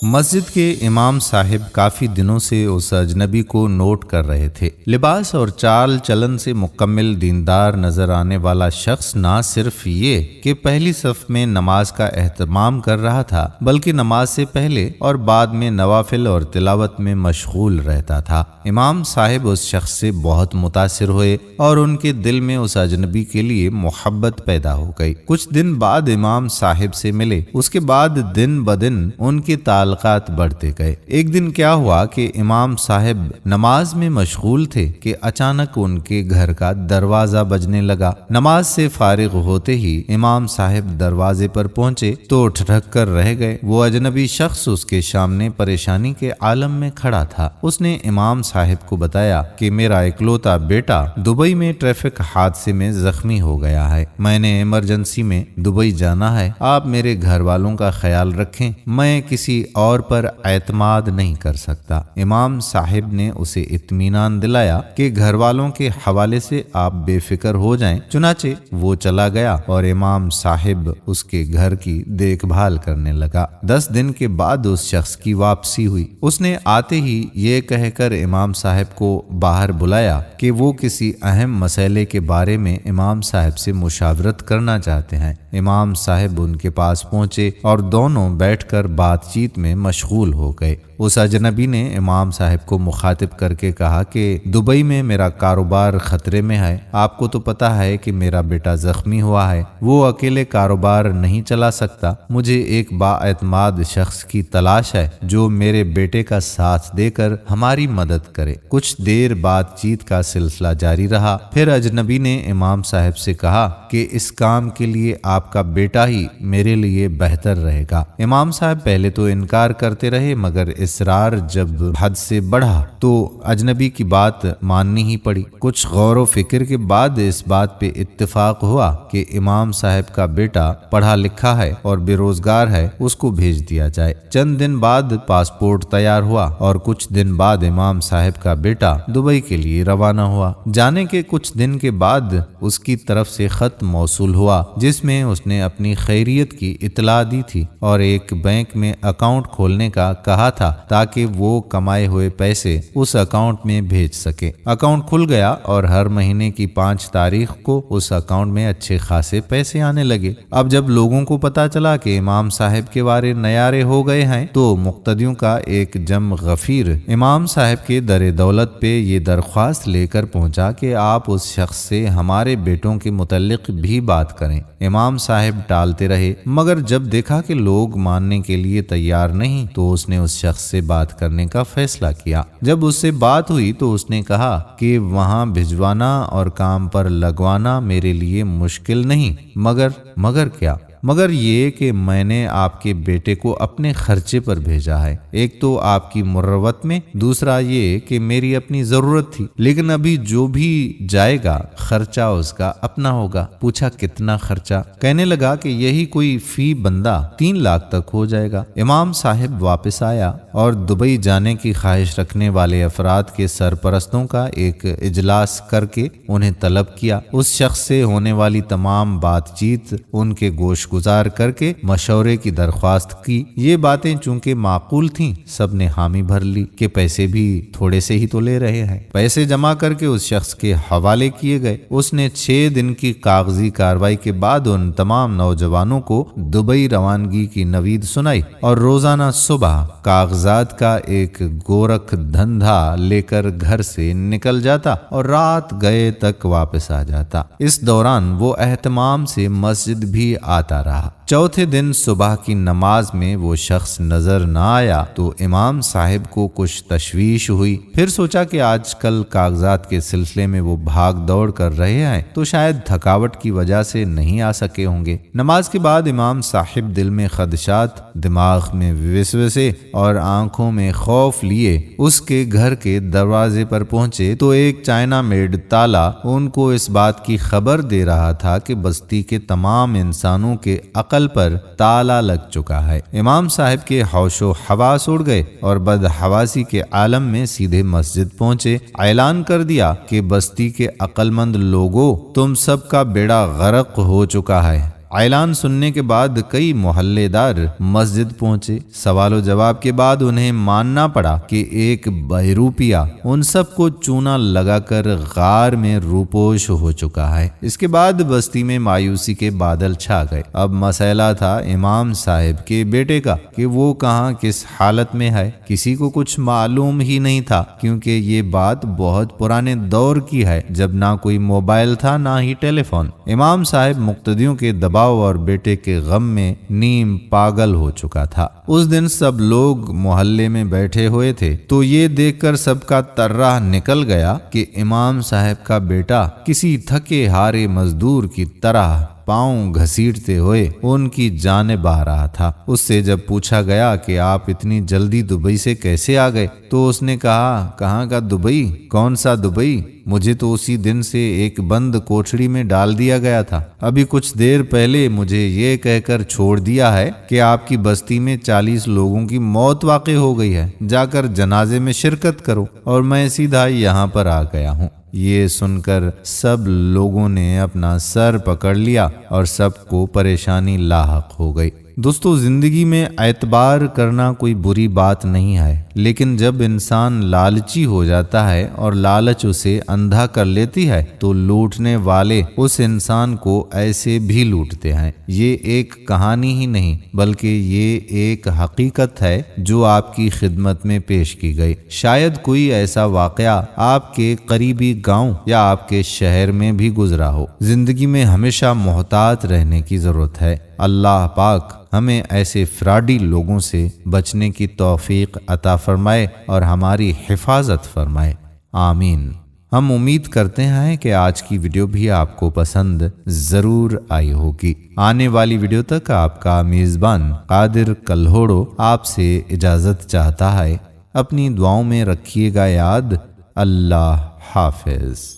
مسجد کے امام صاحب کافی دنوں سے اس اجنبی کو نوٹ کر رہے تھے۔ لباس اور چال چلن سے مکمل دیندار نظر آنے والا شخص نہ صرف یہ کہ پہلی صف میں نماز کا اہتمام کر رہا تھا، بلکہ نماز سے پہلے اور بعد میں نوافل اور تلاوت میں مشغول رہتا تھا۔ امام صاحب اس شخص سے بہت متاثر ہوئے اور ان کے دل میں اس اجنبی کے لیے محبت پیدا ہو گئی۔ کچھ دن بعد امام صاحب سے ملے۔ اس کے بعد دن بدن ان کے تعلقات بڑھتے گئے۔ ایک دن کیا ہوا کہ امام صاحب نماز میں مشغول تھے کہ اچانک ان کے گھر کا دروازہ بجنے لگا۔ نماز سے فارغ ہوتے ہی امام صاحب دروازے پر پہنچے تو ٹھٹک کر رہ گئے۔ وہ اجنبی شخص اس کے سامنے پریشانی کے عالم میں کھڑا تھا۔ اس نے امام صاحب کو بتایا کہ میرا اکلوتا بیٹا دبئی میں ٹریفک حادثے میں زخمی ہو گیا ہے، میں نے ایمرجنسی میں دبئی جانا ہے، آپ میرے گھر والوں کا خیال رکھیں، میں کسی اور پر اعتماد نہیں کر سکتا۔ امام صاحب نے اسے اطمینان دلایا کہ گھر والوں کے حوالے سے آپ بے فکر ہو جائیں۔ چنانچہ وہ چلا گیا اور امام صاحب اس کے گھر کی دیکھ بھال کرنے لگا۔ 10 دن کے بعد اس شخص کی واپسی ہوئی۔ اس نے آتے ہی یہ کہہ کر امام صاحب کو باہر بلایا کہ وہ کسی اہم مسئلے کے بارے میں امام صاحب سے مشاورت کرنا چاہتے ہیں۔ امام صاحب ان کے پاس پہنچے اور دونوں بیٹھ کر بات چیت میں مشغول ہو گئے۔ اس اجنبی نے امام صاحب کو مخاطب کر کے کہا کہ دبئی میں میرا کاروبار خطرے میں ہے، آپ کو تو پتہ ہے کہ میرا بیٹا زخمی ہوا ہے، وہ اکیلے کاروبار نہیں چلا سکتا، مجھے ایک بااعتماد شخص کی تلاش ہے جو میرے بیٹے کا ساتھ دے کر ہماری مدد کرے۔ کچھ دیر بات چیت کا سلسلہ جاری رہا، پھر اجنبی نے امام صاحب سے کہا کہ اس کام کے لیے آپ کا بیٹا ہی میرے لیے بہتر رہے گا۔ امام صاحب پہلے تو انکار کرتے رہے، مگر اصرار جب حد سے بڑھا تو اجنبی کی بات ماننی ہی پڑی۔ کچھ غور و فکر کے بعد اس بات پہ اتفاق ہوا کہ امام صاحب کا بیٹا پڑھا لکھا ہے اور بے روزگار ہے، اس کو بھیج دیا جائے۔ چند دن بعد پاسپورٹ تیار ہوا اور کچھ دن بعد امام صاحب کا بیٹا دبئی کے لیے روانہ ہوا۔ جانے کے کچھ دن کے بعد اس کی طرف سے خط موصول ہوا جس میں اس نے اپنی خیریت کی اطلاع دی تھی اور ایک بینک میں اکاؤنٹ کھولنے کا کہا تھا تاکہ وہ کمائے ہوئے پیسے اس اکاؤنٹ میں بھیج سکے۔ اکاؤنٹ کھل گیا اور ہر مہینے کی 5 تاریخ کو اس اکاؤنٹ میں اچھے خاصے پیسے آنے لگے۔ اب جب لوگوں کو پتا چلا کہ امام صاحب کے وارے نیارے ہو گئے ہیں تو مقتدیوں کا ایک جم غفیر امام صاحب کے در دولت پہ یہ درخواست لے کر پہنچا کہ آپ اس شخص سے ہمارے بیٹوں کے متعلق بھی بات کریں۔ امام صاحب ٹالتے رہے، مگر جب دیکھا کہ لوگ ماننے کے لیے تیار نہیں تو اس نے اس شخص سے بات کرنے کا فیصلہ کیا۔ جب اس سے بات ہوئی تو اس نے کہا کہ وہاں بھجوانا اور کام پر لگوانا میرے لیے مشکل نہیں، مگر کیا؟ مگر یہ کہ میں نے آپ کے بیٹے کو اپنے خرچے پر بھیجا ہے، ایک تو آپ کی مروت میں، دوسرا یہ کہ میری اپنی ضرورت تھی، لیکن ابھی جو بھی جائے گا خرچہ اس کا اپنا ہوگا۔ پوچھا کتنا خرچہ؟ کہنے لگا کہ یہی کوئی فی بندہ 3 لاکھ تک ہو جائے گا۔ امام صاحب واپس آیا اور دبئی جانے کی خواہش رکھنے والے افراد کے سرپرستوں کا ایک اجلاس کر کے انہیں طلب کیا۔ اس شخص سے ہونے والی تمام بات چیت ان کے گوش گزار کر کے مشورے کی درخواست کی۔ یہ باتیں چونکہ معقول تھیں، سب نے حامی بھر لی کہ پیسے بھی تھوڑے سے ہی تو لے رہے ہیں۔ پیسے جمع کر کے اس شخص کے حوالے کیے گئے۔ اس نے 6 دن کی کاغذی کارروائی کے بعد ان تمام نوجوانوں کو دبئی روانگی کی نوید سنائی اور روزانہ صبح کاغذات کا ایک گورکھ دھندا لے کر گھر سے نکل جاتا اور رات گئے تک واپس آ جاتا۔ اس دوران وہ اہتمام سے مسجد بھی آتا رہا۔ چوتھے دن صبح کی نماز میں وہ شخص نظر نہ آیا تو امام صاحب کو کچھ تشویش ہوئی۔ پھر سوچا کہ آج کل کاغذات کے سلسلے میں وہ بھاگ دوڑ کر رہے ہیں تو شاید تھکاوٹ کی وجہ سے نہیں آ سکے ہوں گے۔ نماز کے بعد امام صاحب دل میں خدشات، دماغ میں وسوسے اور آنکھوں میں خوف لیے اس کے گھر کے دروازے پر پہنچے تو ایک چائنا میڈ تالا ان کو اس بات کی خبر دے رہا تھا کہ بستی کے تمام انسانوں کے عقل پر تالا لگ چکا ہے۔ امام صاحب کے ہوش و حواس اڑ گئے اور بدحواسی کے عالم میں سیدھے مسجد پہنچے۔ اعلان کر دیا کہ بستی کے عقل مند لوگوں، تم سب کا بیڑا غرق ہو چکا ہے، اعلان سننے کے بعد کئی محلے دار مسجد پہنچے۔ سوال و جواب کے بعد انہیں ماننا پڑا کہ ایک بہروپیہ ان سب کو چونا لگا کر غار میں روپوش ہو چکا ہے۔ اس کے بعد بستی میں مایوسی کے بادل چھا گئے۔ اب مسئلہ تھا امام صاحب کے بیٹے کا کہ وہ کہاں کس حالت میں ہے۔ کسی کو کچھ معلوم ہی نہیں تھا، کیونکہ یہ بات بہت پرانے دور کی ہے جب نہ کوئی موبائل تھا نہ ہی ٹیلی فون۔ امام صاحب مقتدیوں کے دباؤ اور بیٹے کے غم میں نیم پاگل ہو چکا تھا۔ اس دن سب لوگ محلے میں بیٹھے ہوئے تھے تو یہ دیکھ کر سب کا ترہ نکل گیا کہ امام صاحب کا بیٹا کسی تھکے ہارے مزدور کی طرح پاؤں گھسیٹتے ہوئے ان کی جانب آ رہا تھا۔ اس سے جب پوچھا گیا کہ آپ اتنی جلدی دبئی سے کیسے آ گئے تو اس نے کہا، کہاں کا دبئی؟ کون سا دبئی؟ مجھے تو اسی دن سے ایک بند کوٹھڑی میں ڈال دیا گیا تھا۔ ابھی کچھ دیر پہلے مجھے یہ کہہ کر چھوڑ دیا ہے کہ آپ کی بستی میں 40 لوگوں کی موت واقع ہو گئی ہے، جا کر جنازے میں شرکت کرو، اور میں سیدھا یہاں پر آ گیا ہوں۔ یہ سن کر سب لوگوں نے اپنا سر پکڑ لیا اور سب کو پریشانی لاحق ہو گئی۔ دوستو، زندگی میں اعتبار کرنا کوئی بری بات نہیں ہے، لیکن جب انسان لالچی ہو جاتا ہے اور لالچ اسے اندھا کر لیتی ہے تو لوٹنے والے اس انسان کو ایسے بھی لوٹتے ہیں۔ یہ ایک کہانی ہی نہیں بلکہ یہ ایک حقیقت ہے جو آپ کی خدمت میں پیش کی گئی۔ شاید کوئی ایسا واقعہ آپ کے قریبی گاؤں یا آپ کے شہر میں بھی گزرا ہو۔ زندگی میں ہمیشہ محتاط رہنے کی ضرورت ہے۔ اللہ پاک ہمیں ایسے فراڈی لوگوں سے بچنے کی توفیق عطا فرمائے اور ہماری حفاظت فرمائے، آمین۔ ہم امید کرتے ہیں کہ آج کی ویڈیو بھی آپ کو پسند ضرور آئی ہوگی۔ آنے والی ویڈیو تک آپ کا میزبان قادر کلہوڑو آپ سے اجازت چاہتا ہے۔ اپنی دعاؤں میں رکھیے گا یاد۔ اللہ حافظ۔